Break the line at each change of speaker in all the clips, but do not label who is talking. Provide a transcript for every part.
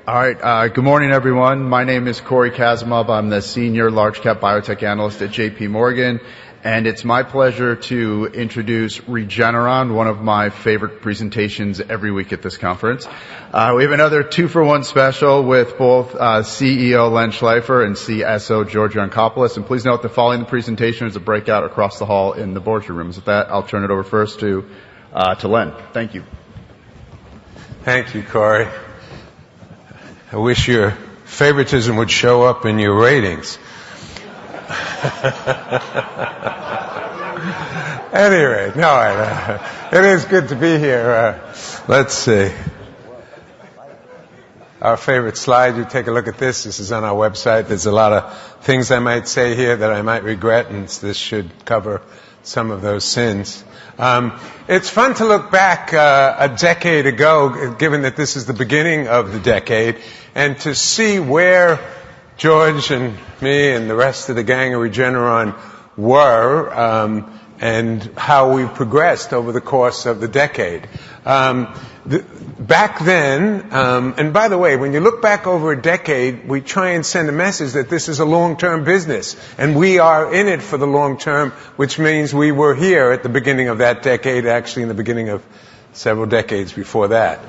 All right. Good morning, everyone. My name is Corey Kazimov. I'm the Senior Large Cap Biotech Analyst at J.P. Morgan, and it's my pleasure to introduce Regeneron, one of my favorite presentations every week at this conference. We have another 2-for-1 special with both CEO Len Schleifer and CSO George Yancopoulos. And please note that following the presentation is a breakout across the hall in the boardroom rooms. With that, I'll turn it over first to Len. Thank you.
Thank you, Corey. I wish your favoritism would show up in your ratings. Anyway, it is good to be here. Let's see. Our favorite slide, you take a look at this. This is on our website. There's a lot of things I might say here that I might regret, and this should cover some of those sins. It's fun to look back a decade ago, given that this is the beginning of the decade, and to see where George and me and the rest of the gang of Regeneron were, and how we progressed over the course of the decade. Back then, and by the way, when you look back over a decade, we try and send a message that this is a long-term business, and we are in it for the long term, which means we were here at the beginning of that decade, actually in the beginning of several decades before that.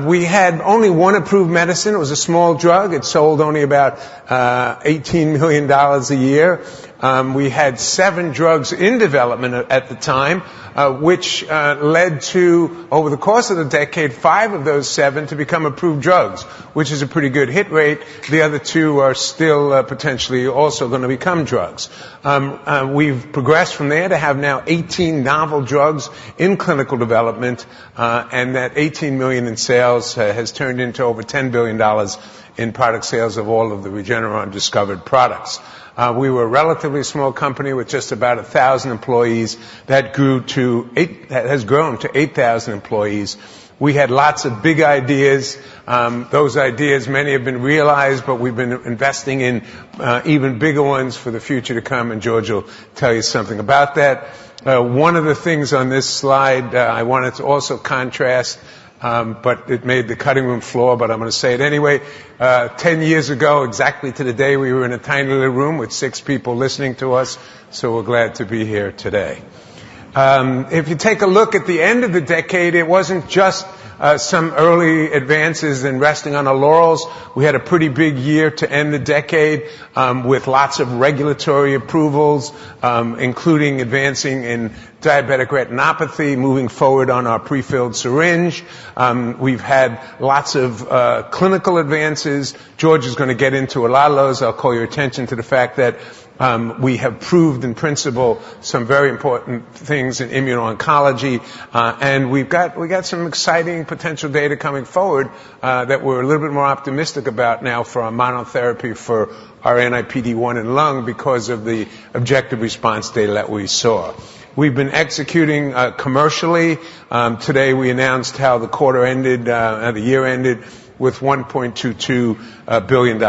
We had only one approved medicine. It was a small drug. It sold only about $18 million a year. We had 7 drugs in development at the time, which led to, over the course of the decade, 5 of those 7 to become approved drugs, which is a pretty good hit rate. The other 2 are still potentially also going to become drugs. We've progressed from there to have now 18 novel drugs in clinical development, and that $18 million in sales has turned into over $10 billion in product sales of all of the Regeneron discovered products. We were a relatively small company with just about 1,000 employees. That has grown to 8,000 employees. We had lots of big ideas. Those ideas, many have been realized, but we've been investing in even bigger ones for the future to come, and George will tell you something about that. One of the things on this slide I wanted to also contrast, but it made the cutting room floor, but I'm going to say it anyway. 10 years ago, exactly to the day, we were in a tiny little room with 6 people listening to us, so we're glad to be here today. If you take a look at the end of the decade, it wasn't just some early advances and resting on our laurels. We had a pretty big year to end the decade with lots of regulatory approvals, including advancing in diabetic retinopathy, moving forward on our prefilled syringe. We've had lots of clinical advances. George is going to get into a lot of those. I'll call your attention to the fact that we have proved in principle some very important things in immuno-oncology, and we got some exciting potential data coming forward that we're a little bit more optimistic about now for our monotherapy for our anti-PD-1 in lung because of the objective response data that we saw. We've been executing commercially. Today we announced how the quarter ended, the year ended, with $1.22 billion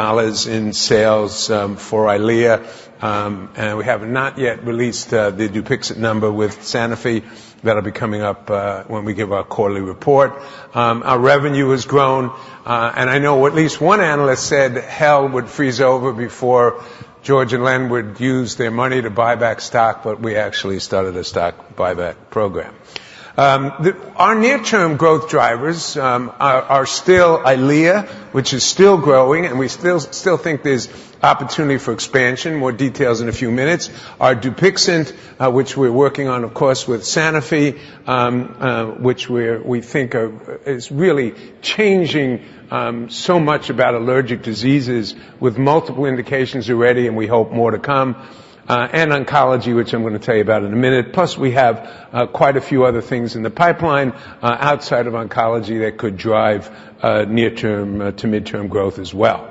in sales for EYLEA. And we have not yet released the Dupixent number with Sanofi. That'll be coming up when we give our quarterly report. Our revenue has grown, and I know at least one analyst said hell would freeze over before George and Len would use their money to buy back stock, but we actually started a stock buyback program. Our near-term growth drivers are still EYLEA, which is still growing, and we still think there's opportunity for expansion. More details in a few minutes. Our Dupixent, which we're working on, of course, with Sanofi, which we think is really changing so much about allergic diseases with multiple indications already, and we hope more to come. And oncology, which I'm going to tell you about in a minute. Plus, we have quite a few other things in the pipeline outside of oncology that could drive near-term to mid-term growth as well.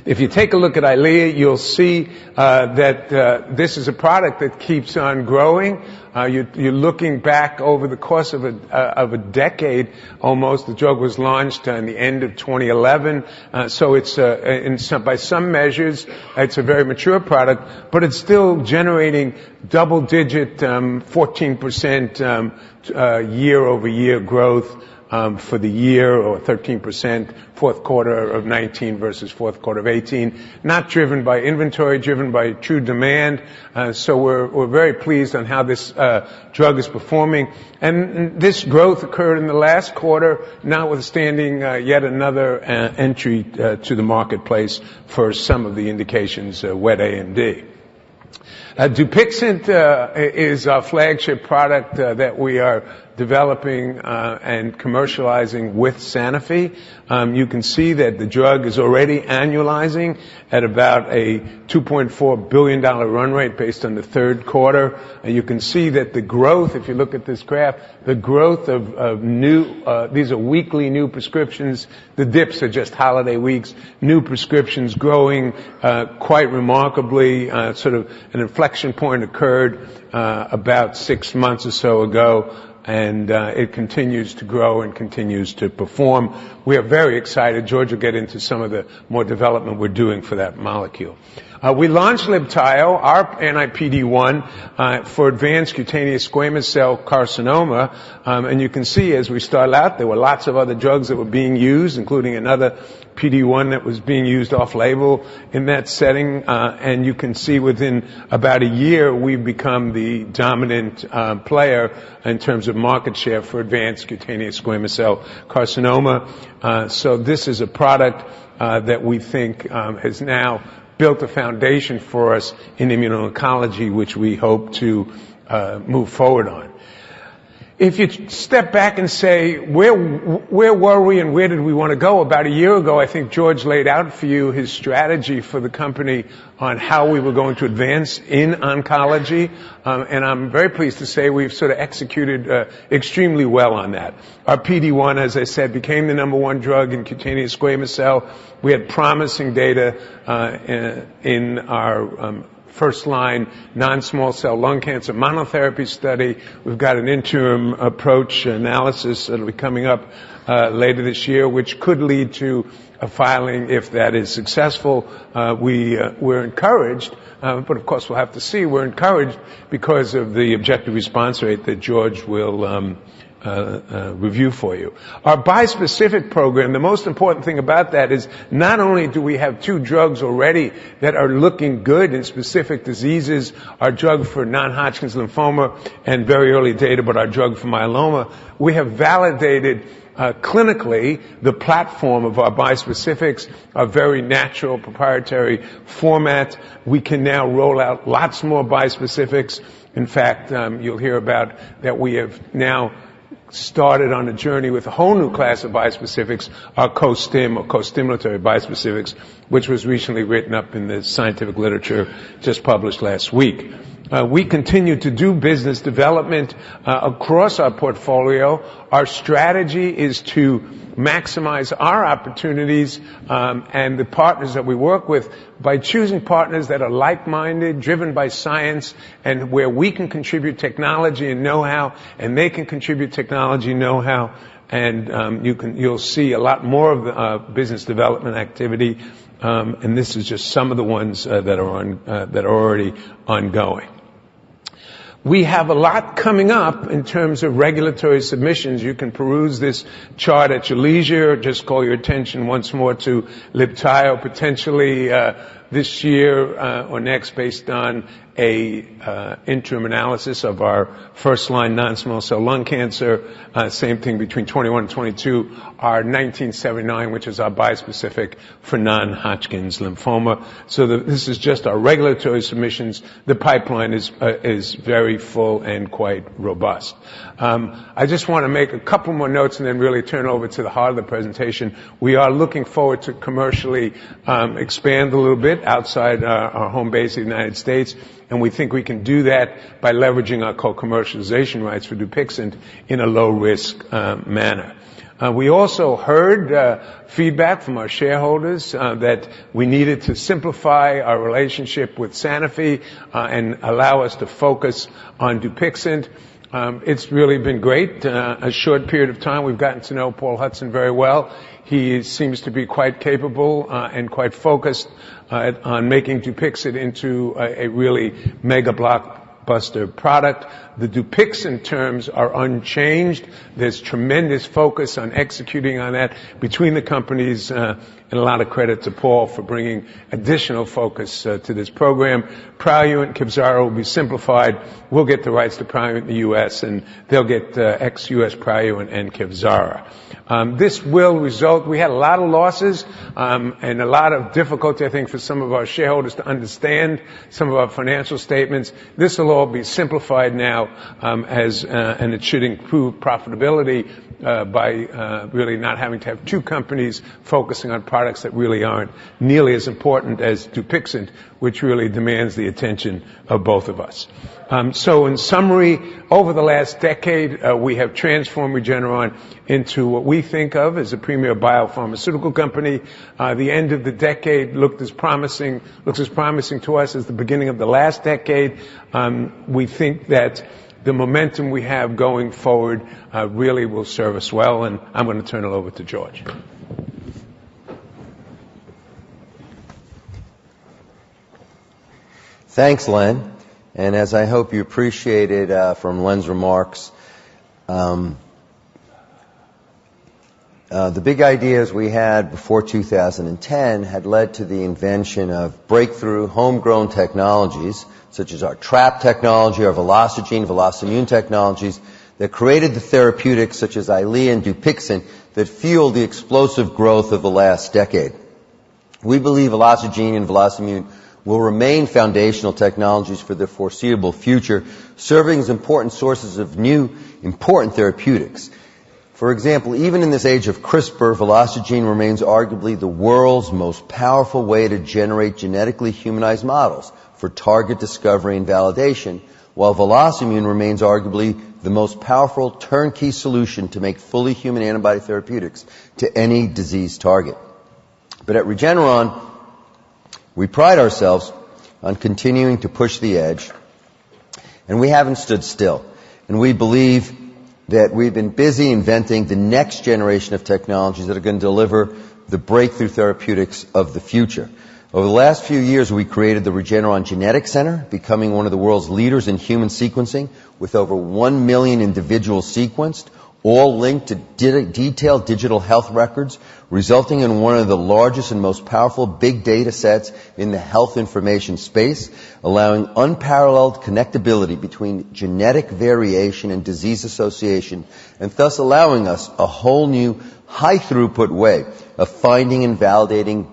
If you take a look at EYLEA, you'll see that this is a product that keeps on growing. You're looking back over the course of a decade almost. The drug was launched in the end of 2011, so it's by some measures it's a very mature product, but it's still generating double-digit 14% year-over-year growth. For the year, or 13%, fourth quarter of 19 versus fourth quarter of 18. Not driven by inventory, driven by true demand. So we're very pleased on how this drug is performing. And this growth occurred in the last quarter, notwithstanding yet another entry to the marketplace for some of the indications, wet AMD. Dupixent is our flagship product that we are developing and commercializing with Sanofi. You can see that the drug is already annualizing at about a $2.4 billion run rate based on the third quarter. And you can see that the growth, if you look at this graph, the growth of new, these are weekly new prescriptions. The dips are just holiday weeks. New prescriptions growing quite remarkably. Sort of an inflection point occurred about 6 months or so ago. And it continues to grow and continues to perform. We are very excited. George will get into some of the more development we're doing for that molecule. We launched Libtayo, our anti-PD-1, for advanced cutaneous squamous cell carcinoma. And you can see as we start out, there were lots of other drugs that were being used, including another PD-1 that was being used off-label in that setting. And you can see within about a year, we've become the dominant player in terms of market share for advanced cutaneous squamous cell carcinoma. So this is a product that we think has now built a foundation for us in immuno-oncology, which we hope to move forward on. If you step back and say, where were we and where did we want to go? About a year ago, I think George laid out for you his strategy for the company on how we were going to advance in oncology. And I'm very pleased to say we've sort of executed extremely well on that. Our PD-1, as I said, became the #1 drug in cutaneous squamous cell. We had promising data in our first-line non-small cell lung cancer monotherapy study. We've got an interim approach analysis that will be coming up later this year, which could lead to a filing if that is successful. We're encouraged, but of course we'll have to see. We're encouraged because of the objective response rate that George will review for you. Our bispecific program, the most important thing about that is not only do we have 2 drugs already that are looking good in specific diseases, our drug for non-Hodgkin's lymphoma and very early data, but our drug for myeloma, we have validated clinically the platform of our bispecifics, a very natural proprietary format. We can now roll out lots more bispecifics. In fact, you'll hear about that we have now started on a journey with a whole new class of bispecifics, our co-stim or co-stimulatory bispecifics, which was recently written up in the scientific literature just published last week. We continue to do business development across our portfolio. Our strategy is to maximize our opportunities and the partners that we work with by choosing partners that are like-minded, driven by science, and where we can contribute technology and know-how, and they can contribute technology and know-how. And you'll see a lot more of the business development activity. And this is just some of the ones that are already ongoing. We have a lot coming up in terms of regulatory submissions. You can peruse this chart at your leisure. Just call your attention once more to Libtayo, potentially this year or next, based on a interim analysis of our first-line non-small cell lung cancer. Same thing between 21 and 22. Our 1979, which is our bispecific for non-Hodgkin's lymphoma. So this is just our regulatory submissions. The pipeline is very full and quite robust. I just want to make a couple more notes and then really turn over to the heart of the presentation. We are looking forward to commercially expand a little bit outside our home base in the United States. And we think we can do that by leveraging our co-commercialization rights for Dupixent in a low-risk manner. We also heard feedback from our shareholders that we needed to simplify our relationship with Sanofi and allow us to focus on Dupixent. It's really been great. A short period of time, we've gotten to know Paul Hudson very well. He seems to be quite capable and quite focused on making Dupixent into a really mega blockbuster product. The Dupixent terms are unchanged. There's tremendous focus on executing on that between the companies, and a lot of credit to Paul for bringing additional focus to this program. Praluent, Kevzara will be simplified. We'll get the rights to Praluent in the U.S., and they'll get ex-U.S. Praluent and Kevzara. This will result, we had a lot of losses and a lot of difficulty, I think, for some of our shareholders to understand some of our financial statements. This will all be simplified now and it should improve profitability by really not having to have two companies focusing on products that really aren't nearly as important as Dupixent, which really demands the attention of both of us. So in summary, over the last decade, we have transformed Regeneron into what we think of as a premier biopharmaceutical company. The end of the decade looks as promising to us as the beginning of the last decade. We think that the momentum we have going forward really will serve us well, and I'm going to turn it over to George.
Thanks, Len. And as I hope you appreciated from Len's remarks, the big ideas we had before 2010 had led to the invention of breakthrough homegrown technologies, such as our TRAP technology, our Velocigene, Velocimmune technologies, that created the therapeutics such as Eylea and Dupixent that fueled the explosive growth of the last decade. We believe Velocigene and Velocimmune will remain foundational technologies for the foreseeable future, serving as important sources of new, important therapeutics. For example, even in this age of CRISPR, Velocigene remains arguably the world's most powerful way to generate genetically humanized models for target discovery and validation, while Velocimmune remains arguably the most powerful turnkey solution to make fully human antibody therapeutics to any disease target. But at Regeneron, we pride ourselves on continuing to push the edge, and we haven't stood still. And we believe that we've been busy inventing the next generation of technologies that are going to deliver the breakthrough therapeutics of the future. Over the last few years, we created the Regeneron Genetics Center, becoming one of the world's leaders in human sequencing, with over 1 million individuals sequenced, all linked to detailed digital health records, resulting in one of the largest and most powerful big data sets in the health information space, allowing unparalleled connectability between genetic variation and disease association, and thus allowing us a whole new high-throughput way of finding and validating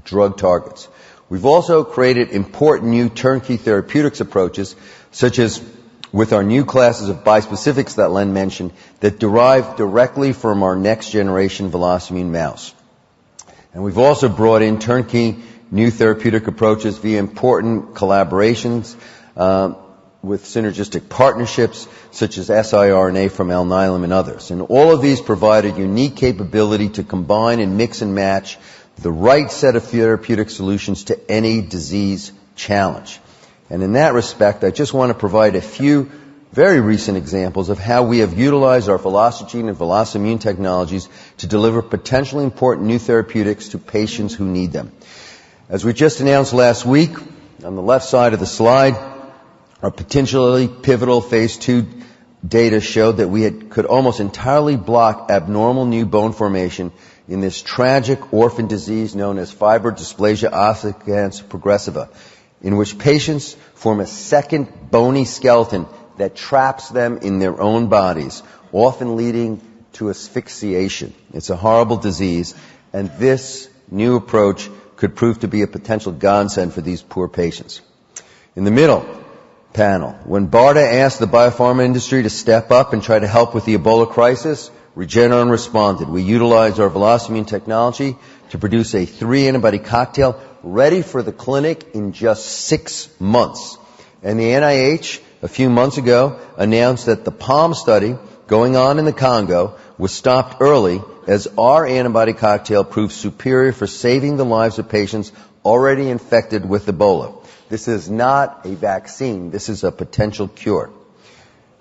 drug targets. We've also created important new turnkey therapeutics approaches, such as with our new classes of bispecifics that Len mentioned, that derive directly from our next generation Velocimmune mouse. And we've also brought in turnkey new therapeutic approaches via important collaborations with synergistic partnerships such as siRNA from Alnylam and others. And all of these provide a unique capability to combine and mix and match the right set of therapeutic solutions to any disease challenge. And in that respect, I just want to provide a few very recent examples of how we have utilized our Velocigene and Velocimmune technologies to deliver potentially important new therapeutics to patients who need them. As we just announced last week, on the left side of the slide, our potentially pivotal phase 2 data showed that we could almost entirely block abnormal new bone formation in this tragic orphan disease known as fibrodysplasia ossificans progressiva, in which patients form a second bony skeleton that traps them in their own bodies, often leading to asphyxiation. It's a horrible disease, and this new approach could prove to be a potential godsend for these poor patients. In the middle panel, when BARDA asked the biopharma industry to step up and try to help with the Ebola crisis, Regeneron responded. We utilized our Velocimmune technology to produce a 3-antibody cocktail ready for the clinic in just 6 months. And the NIH, a few months ago, announced that the PALM study going on in the Congo was stopped early as our antibody cocktail proved superior for saving the lives of patients already infected with Ebola. This is not a vaccine. This is a potential cure.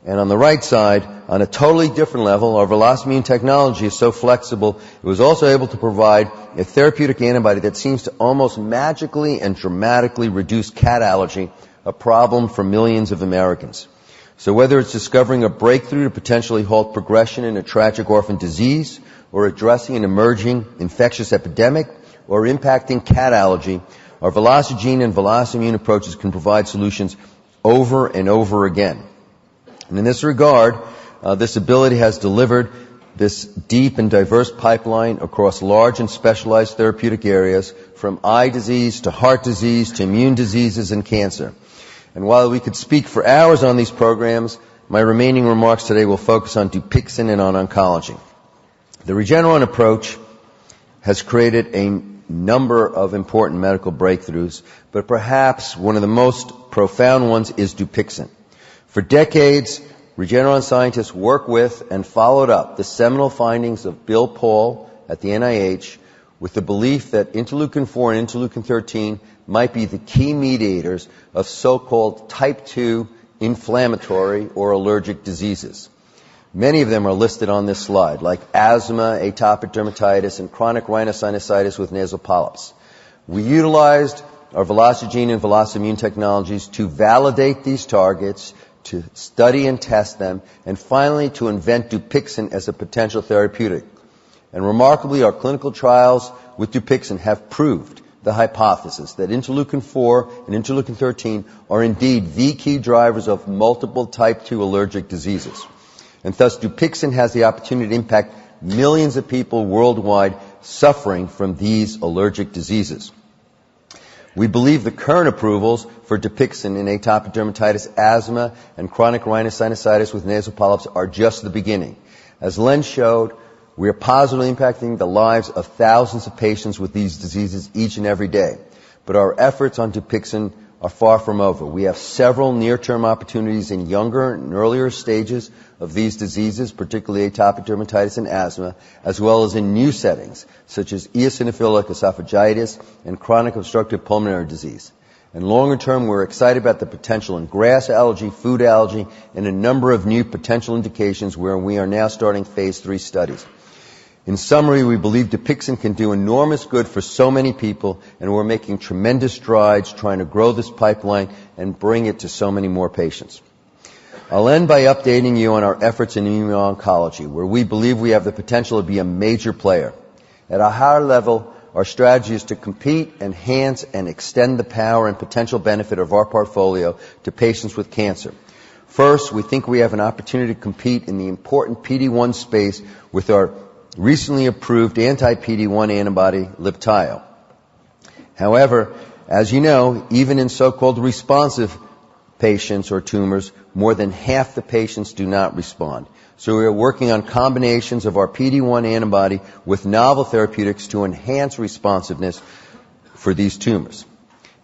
And on the right side, on a totally different level, our VelocImmune technology is so flexible, it was also able to provide a therapeutic antibody that seems to almost magically and dramatically reduce cat allergy, a problem for millions of Americans. So whether it's discovering a breakthrough to potentially halt progression in a tragic orphan disease, or addressing an emerging infectious epidemic, or impacting cat allergy, our VelociGene and VelocImmune approaches can provide solutions over and over again. And in this regard, this ability has delivered this deep and diverse pipeline across large and specialized therapeutic areas, from eye disease to heart disease to immune diseases and cancer. And while we could speak for hours on these programs, my remaining remarks today will focus on Dupixent and on oncology. The Regeneron approach has created a number of important medical breakthroughs, but perhaps one of the most profound ones is Dupixent. For decades, Regeneron scientists worked with and followed up the seminal findings of Bill Paul at the NIH with the belief that interleukin-4 and interleukin-13 might be the key mediators of so-called type 2 inflammatory or allergic diseases. Many of them are listed on this slide, like asthma, atopic dermatitis, and chronic rhinosinusitis with nasal polyps. We utilized our VelociGene and VelocImmune technologies to validate these targets, to study and test them, and finally to invent Dupixent as a potential therapeutic. And remarkably, our clinical trials with Dupixent have proved the hypothesis that interleukin-4 and interleukin-13 are indeed the key drivers of multiple type 2 allergic diseases. And thus, Dupixent has the opportunity to impact millions of people worldwide suffering from these allergic diseases. We believe the current approvals for Dupixent in atopic dermatitis, asthma, and chronic rhinosinusitis with nasal polyps are just the beginning. As Len showed, we are positively impacting the lives of thousands of patients with these diseases each and every day. But our efforts on Dupixent are far from over. We have several near-term opportunities in younger and earlier stages of these diseases, particularly atopic dermatitis and asthma, as well as in new settings, such as eosinophilic esophagitis and chronic obstructive pulmonary disease. And longer term, we're excited about the potential in grass allergy, food allergy, and a number of new potential indications where we are now starting phase 3 studies. In summary, we believe Dupixent can do enormous good for so many people, and we're making tremendous strides trying to grow this pipeline and bring it to so many more patients. I'll end by updating you on our efforts in immuno-oncology, where we believe we have the potential to be a major player. At a higher level, our strategy is to compete, enhance, and extend the power and potential benefit of our portfolio to patients with cancer. First, we think we have an opportunity to compete in the important PD-1 space with our recently approved anti-PD-1 antibody, Libtayo. However, as you know, even in so-called responsive patients or tumors, more than half the patients do not respond. So we are working on combinations of our PD-1 antibody with novel therapeutics to enhance responsiveness for these tumors.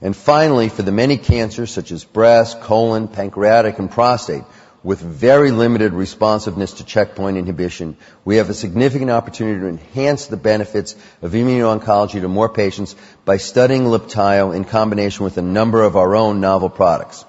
And finally, for the many cancers such as breast, colon, pancreatic, and prostate, with very limited responsiveness to checkpoint inhibition, we have a significant opportunity to enhance the benefits of immuno-oncology to more patients by studying Libtayo in combination with a number of our own novel products.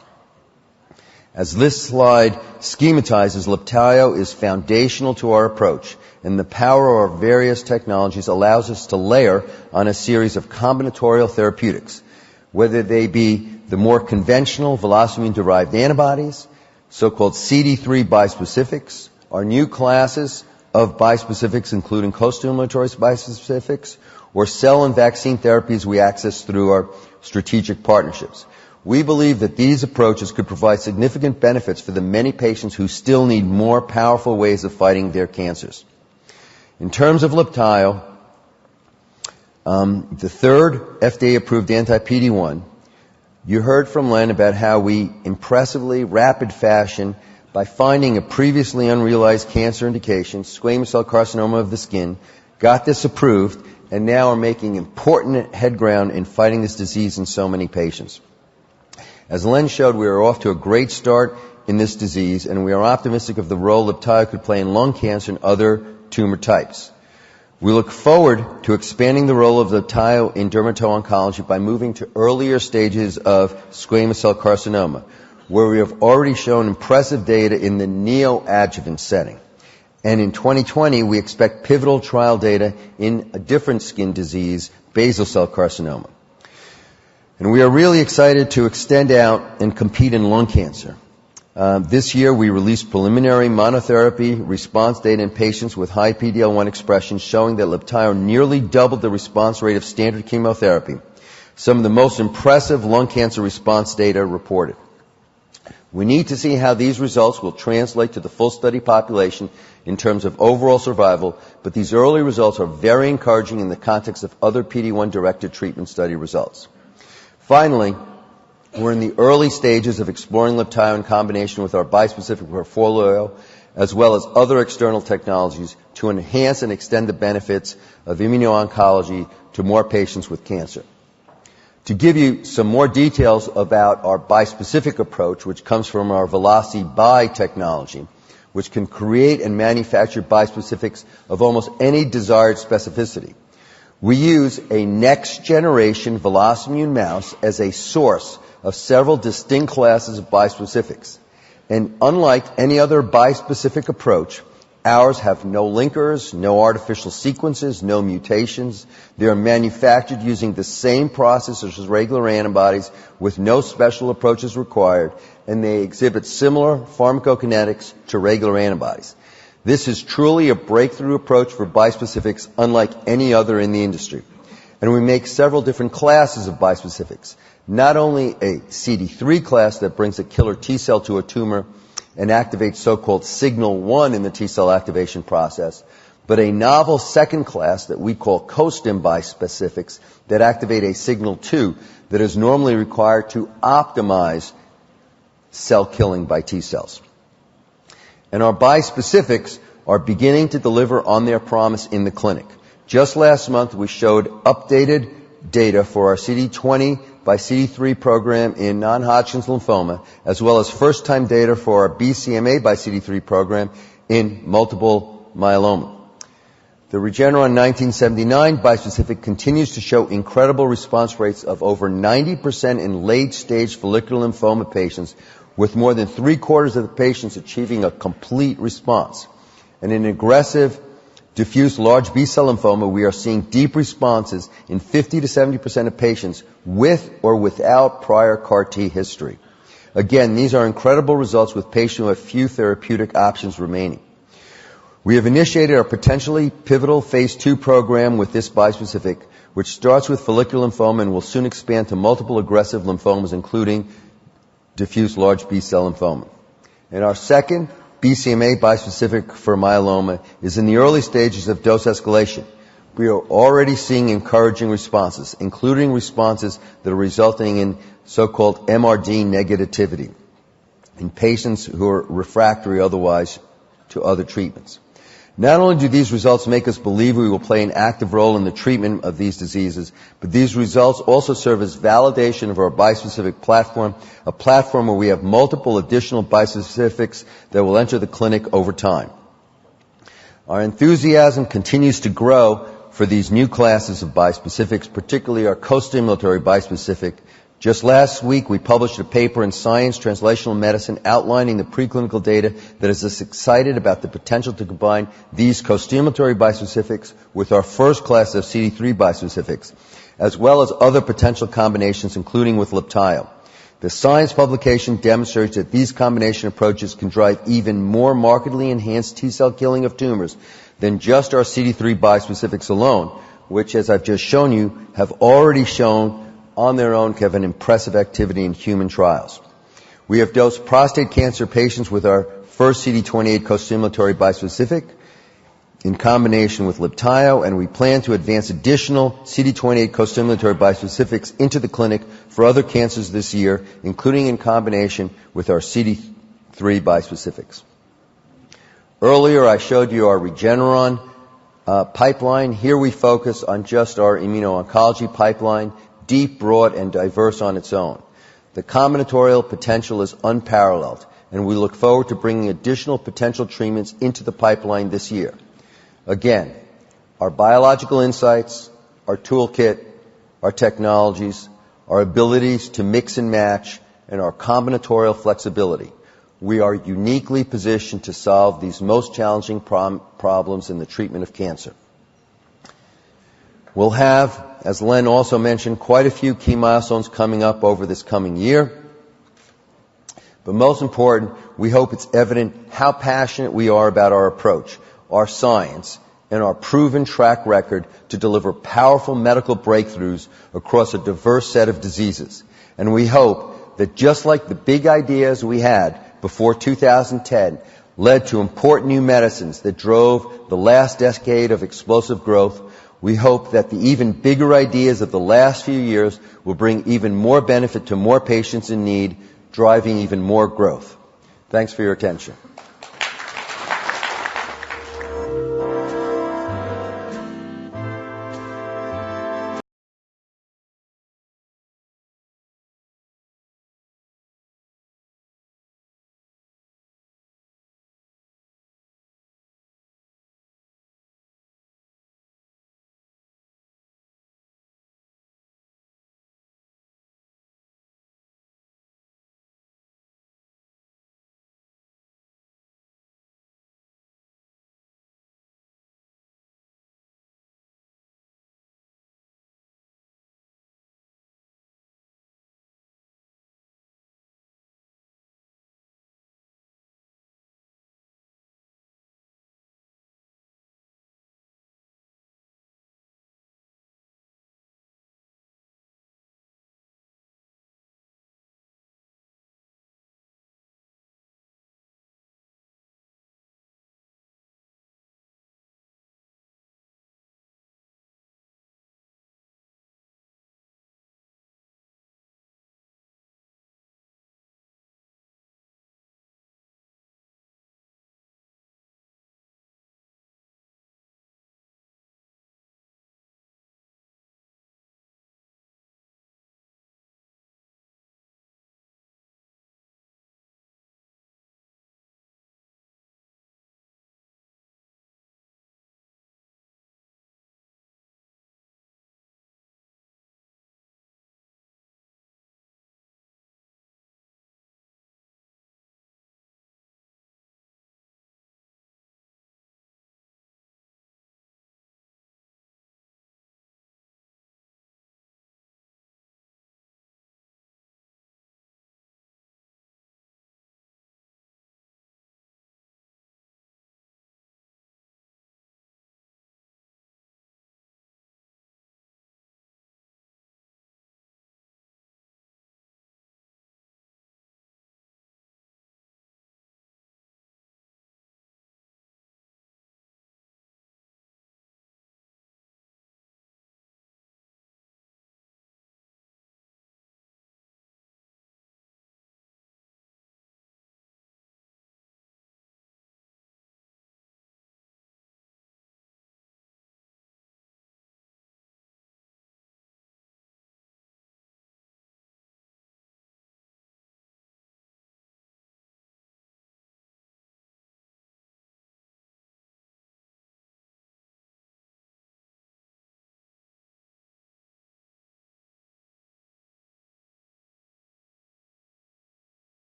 As this slide schematizes, Libtayo is foundational to our approach, and the power of our various technologies allows us to layer on a series of combinatorial therapeutics, whether they be the more conventional VelocImmune-derived antibodies, so-called CD3 bispecifics, our new classes of bispecifics, including costimulatory bispecifics, or cell and vaccine therapies we access through our strategic partnerships. We believe that these approaches could provide significant benefits for the many patients who still need more powerful ways of fighting their cancers. In terms of Libtayo, the third FDA-approved anti-PD-1, you heard from Len about how we impressively, rapid fashion, by finding a previously unrealized cancer indication, squamous cell carcinoma of the skin, got this approved, and now are making important headground in fighting this disease in so many patients. As Len showed, we are off to a great start in this disease, and we are optimistic of the role Libtayo could play in lung cancer and other tumor types. We look forward to expanding the role of Libtayo in dermato-oncology by moving to earlier stages of squamous cell carcinoma, where we have already shown impressive data in the neoadjuvant setting. And in 2020, we expect pivotal trial data in a different skin disease, basal cell carcinoma. And we are really excited to extend out and compete in lung cancer. This year, we released preliminary monotherapy response data in patients with high PD-L1 expression, showing that Libtayo nearly doubled the response rate of standard chemotherapy. Some of the most impressive lung cancer response data reported. We need to see how these results will translate to the full study population in terms of overall survival, but these early results are very encouraging in the context of other PD-1-directed treatment study results. Finally, we're in the early stages of exploring Libtayo in combination with our bispecific portfolio, as well as other external technologies, to enhance and extend the benefits of immuno-oncology to more patients with cancer. To give you some more details about our bispecific approach, which comes from our Velocity-Bi technology, which can create and manufacture bispecifics of almost any desired specificity. We use a next-generation VelocImmune mouse as a source of several distinct classes of bispecifics. And unlike any other bispecific approach, ours have no linkers, no artificial sequences, no mutations. They are manufactured using the same process as regular antibodies with no special approaches required, and they exhibit similar pharmacokinetics to regular antibodies. This is truly a breakthrough approach for bispecifics unlike any other in the industry. And we make several different classes of bispecifics. Not only a CD3 class that brings a killer T cell to a tumor and activates so-called signal 1 in the T cell activation process, but a novel second class that we call co-stim bispecifics that activate a signal 2 that is normally required to optimize cell killing by T cells. And our bispecifics are beginning to deliver on their promise in the clinic. Just last month, we showed updated data for our CD20 by CD3 program in non-Hodgkin's lymphoma, as well as first-time data for our BCMA by CD3 program in multiple myeloma. The Regeneron 1979 bispecific continues to show incredible response rates of over 90% in late-stage follicular lymphoma patients, with more than 3/4 of the patients achieving a complete response. And in aggressive diffuse large B-cell lymphoma, we are seeing deep responses in 50 to 70% of patients with or without prior CAR T history. Again, these are incredible results with patients who have few therapeutic options remaining. We have initiated our potentially pivotal phase 2 program with this bispecific, which starts with follicular lymphoma and will soon expand to multiple aggressive lymphomas, including diffuse large B-cell lymphoma. And our second BCMA bispecific for myeloma is in the early stages of dose escalation. We are already seeing encouraging responses, including responses that are resulting in so-called MRD negativity in patients who are refractory otherwise to other treatments. Not only do these results make us believe we will play an active role in the treatment of these diseases, but these results also serve as validation of our bispecific platform, a platform where we have multiple additional bispecifics that will enter the clinic over time. Our enthusiasm continues to grow for these new classes of bispecifics, particularly our co-stimulatory bispecific. Just last week, we published a paper in Science Translational Medicine outlining the preclinical data that has us excited about the potential to combine these co-stimulatory bispecifics with our first class of CD3 bispecifics, as well as other potential combinations, including with Libtayo. The Science publication demonstrates that these combination approaches can drive even more markedly enhanced T-cell killing of tumors than just our CD3 bispecifics alone, which, as I've just shown you, have already shown on their own have an impressive activity in human trials. We have dosed prostate cancer patients with our first CD28 costimulatory bispecific in combination with Libtayo, and we plan to advance additional CD28 costimulatory bispecifics into the clinic for other cancers this year, including in combination with our CD3 bispecifics. Earlier, I showed you our Regeneron pipeline. Here we focus on just our immuno-oncology pipeline, deep, broad, and diverse on its own. The combinatorial potential is unparalleled, and we look forward to bringing additional potential treatments into the pipeline this year. Again, our biological insights, our toolkit, our technologies, our abilities to mix and match, and our combinatorial flexibility. We are uniquely positioned to solve these most challenging problems in the treatment of cancer. We'll have, as Len also mentioned, quite a few key milestones coming up over this coming year. But most important, we hope it's evident how passionate we are about our approach, our science, and our proven track record to deliver powerful medical breakthroughs across a diverse set of diseases. And we hope that just like the big ideas we had before 2010 led to important new medicines that drove the last decade of explosive growth, we hope that the even bigger ideas of the last few years will bring even more benefit to more patients in need, driving even more growth. Thanks for your attention.